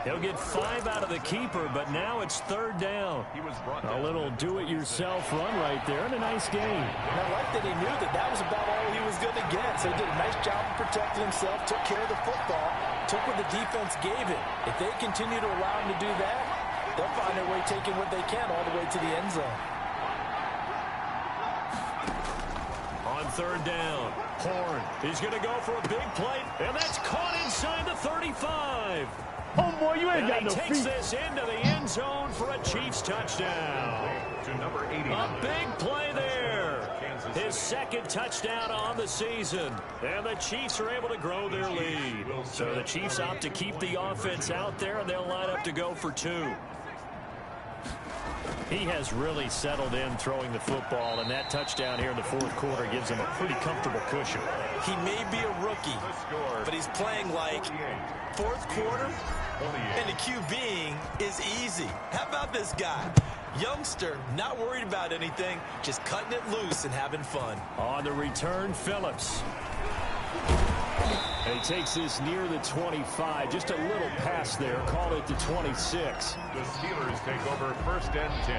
[SPEAKER 3] He'll get 5 out of the keeper, but now it's 3rd down. A little do-it-yourself run right there and a nice gain.
[SPEAKER 5] And I like that he knew that that was about all he was going to get. So he did a nice job of protecting himself, took care of the football, took what the defense gave it. If they continue to allow him to do that, they'll find their way taking what they can all the way to the end zone.
[SPEAKER 3] On 3rd down, Horn, he's going to go for a big play, and that's caught inside the 35.
[SPEAKER 4] Homeboy, you ain't got
[SPEAKER 3] And
[SPEAKER 4] no
[SPEAKER 3] he takes
[SPEAKER 4] feet.
[SPEAKER 3] this into the end zone for a Chiefs touchdown.
[SPEAKER 2] To number 80.
[SPEAKER 3] A big play there. His 2nd touchdown on the season. And the Chiefs are able to grow their lead. So the Chiefs opt to keep the offense out there, and they'll line up to go for 2. He has really settled in throwing the football, and that touchdown here in the fourth quarter gives him a pretty comfortable cushion.
[SPEAKER 5] He may be a rookie, but he's playing like fourth quarter, and the QBing is easy. How about this guy? Youngster, not worried about anything, just cutting it loose and having fun.
[SPEAKER 3] On the return, Phillips. And he takes this near the 25. Just a little pass there. Call it the 26.
[SPEAKER 2] The Steelers take over 1st and 10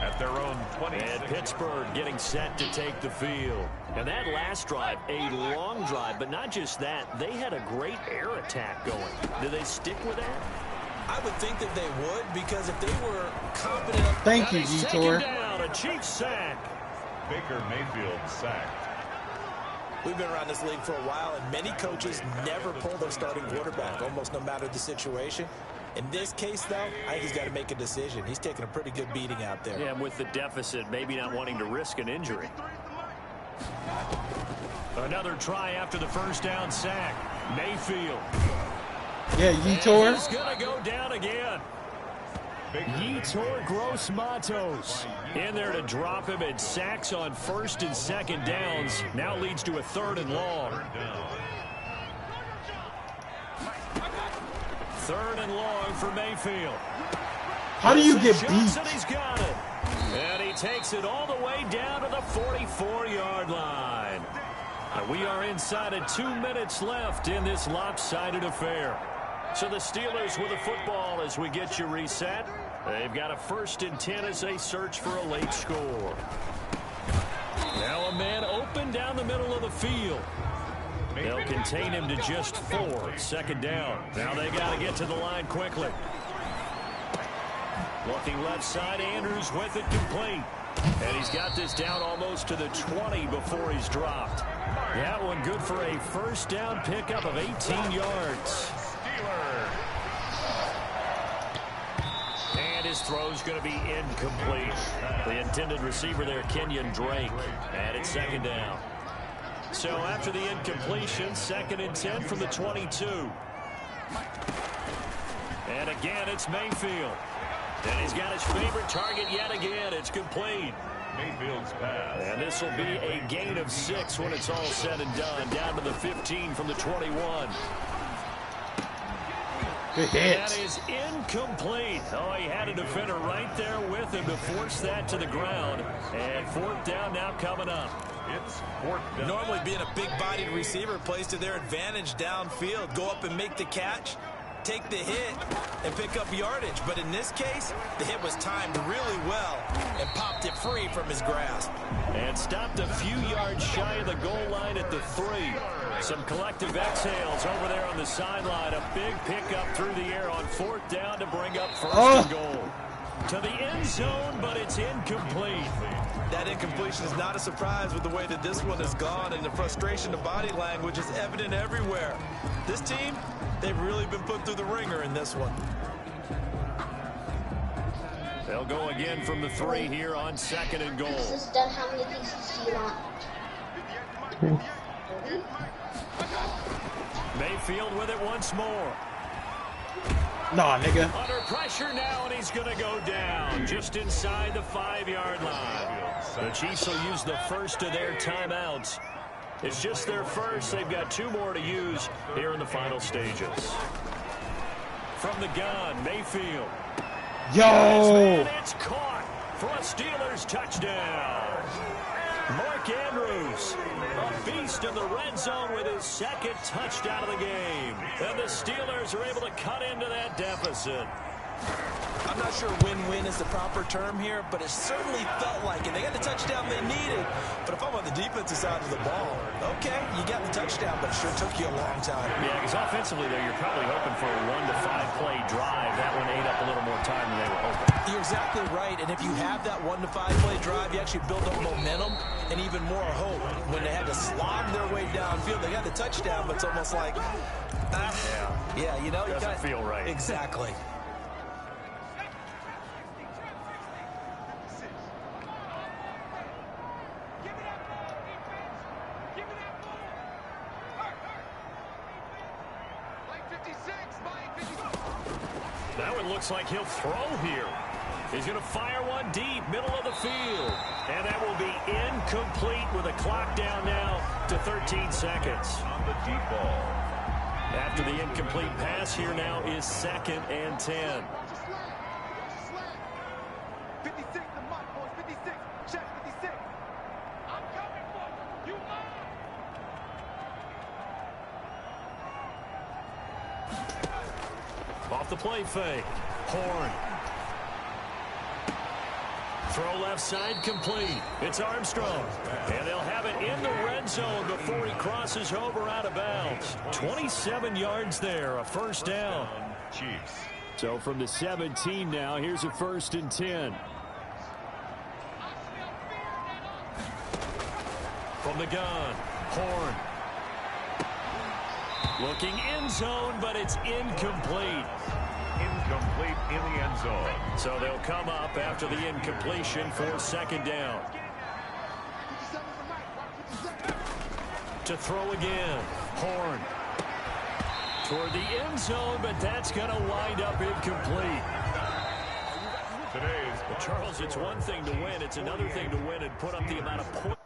[SPEAKER 2] at their own 26.
[SPEAKER 3] And Pittsburgh getting set to take the field. And that last drive, a long drive, but not just that. They had a great air attack going. Do they stick with that?
[SPEAKER 5] I would think that they would, because if they were confident.
[SPEAKER 4] Thank you, Vitor.
[SPEAKER 3] Down, a cheap sack.
[SPEAKER 2] Baker Mayfield sacked.
[SPEAKER 5] We've been around this league for a while, and many coaches never pull their starting quarterback, almost no matter the situation. In this case, though, I think he's got to make a decision. He's taking a pretty good beating out there.
[SPEAKER 3] Yeah, and with the deficit, maybe not wanting to risk an injury. Another try after the first down sack. Mayfield.
[SPEAKER 4] Yeah, Vitor.
[SPEAKER 3] He's going to go down again. Yetur Gross-Matos in there to drop him, and sacks on 1st and 2nd downs. Now leads to a 3rd and long. 3rd and long for Mayfield.
[SPEAKER 4] How do you get beat?
[SPEAKER 3] And he's got it. And he takes it all the way down to the 44-yard line. And we are inside of 2 minutes left in this lopsided affair. So the Steelers with the football as we get you reset. They've got a 1st and 10 as they search for a late score. Now a man open down the middle of the field. They'll contain him to just 4. 2nd down. Now they got to get to the line quickly. Looking left side, Andrews with it complete. And he's got this down almost to the 20 before he's dropped. That one good for a 1st down pickup of 18 yards. And his throw's going to be incomplete. The intended receiver there, Kenyon Drake. And it's 2nd down. So after the incompletion, 2nd and 10 from the 22. And again, it's Mayfield. And he's got his favorite target yet again. It's complete.
[SPEAKER 2] Mayfield's pass.
[SPEAKER 3] And this will be a gain of 6 when it's all said and done. Down to the 15 from the 21.
[SPEAKER 4] Good hit.
[SPEAKER 3] That is incomplete. Oh, he had a defender right there with him to force that to the ground. And 4th down now coming up.
[SPEAKER 2] It's 4th down.
[SPEAKER 5] Normally being a big-bodied receiver plays to their advantage downfield. Go up and make the catch, take the hit, and pick up yardage. But in this case, the hit was timed really well and popped it free from his grasp.
[SPEAKER 3] And stopped a few yards shy of the goal line at the 3. Some collective exhales over there on the sideline. A big pickup through the air on 4th down to bring up 1st and goal. To the end zone, but it's incomplete.
[SPEAKER 5] That incompletion is not a surprise with the way that this one has gone, and the frustration of body language is evident everywhere. This team, they've really been put through the ringer in this one.
[SPEAKER 3] They'll go again from the 3 here on 2nd and goal.
[SPEAKER 1] This is done. How many pieces do you want?
[SPEAKER 6] 2.
[SPEAKER 3] Mayfield with it once more.
[SPEAKER 4] Nah, nigga.
[SPEAKER 3] Under pressure now, and he's going to go down just inside the 5-yard line. The Chiefs will use the first of their timeouts. It's just their first. They've got 2 more to use here in the final stages. From the gun, Mayfield.
[SPEAKER 4] Yo!
[SPEAKER 3] And it's caught for a Steelers touchdown. Mark Andrews, a beast in the red zone with his 2nd touchdown of the game. And the Steelers are able to cut into that deficit.
[SPEAKER 5] I'm not sure win-win is the proper term here, but it certainly felt like it. They got the touchdown they needed. But if I'm on the defensive side of the ball, okay, you got the touchdown, but it sure took you a long time.
[SPEAKER 3] Yeah, because offensively, though, you're probably hoping for a 1 to 5 play drive. That one ate up a little more time than they were hoping.
[SPEAKER 5] You're exactly right, and if you have that 1 to 5 play drive, you actually build up momentum and even more hope. When they had to slog their way downfield, they got the touchdown, but it's almost like, yeah, you know, you
[SPEAKER 3] doesn't feel right.
[SPEAKER 5] Exactly.
[SPEAKER 3] That one looks like he'll throw here. He's going to fire one deep, middle of the field. And that will be incomplete with a clock down now to 13 seconds.
[SPEAKER 2] On the deep ball.
[SPEAKER 3] After the incomplete pass, here now is 2nd and 10.
[SPEAKER 8] 56, the mark, boys. 56. Check 56. I'm coming for you. You
[SPEAKER 3] Off the play fake. Horn. Throw left side complete. It's Armstrong. And they'll have it in the red zone before he crosses over out of bounds. 27 yards there, a first down.
[SPEAKER 2] Chiefs.
[SPEAKER 3] So from the 17 now, here's a 1st and 10. From the gun, Horn. Looking end zone, but it's incomplete.
[SPEAKER 2] Incomplete in the end zone.
[SPEAKER 3] So they'll come up after the incompletion for 2nd down. To throw again. Horn. Toward the end zone, but that's going to wind up incomplete.
[SPEAKER 2] Today's
[SPEAKER 3] Charles, it's one thing to win. It's another thing to win and put up the amount of points.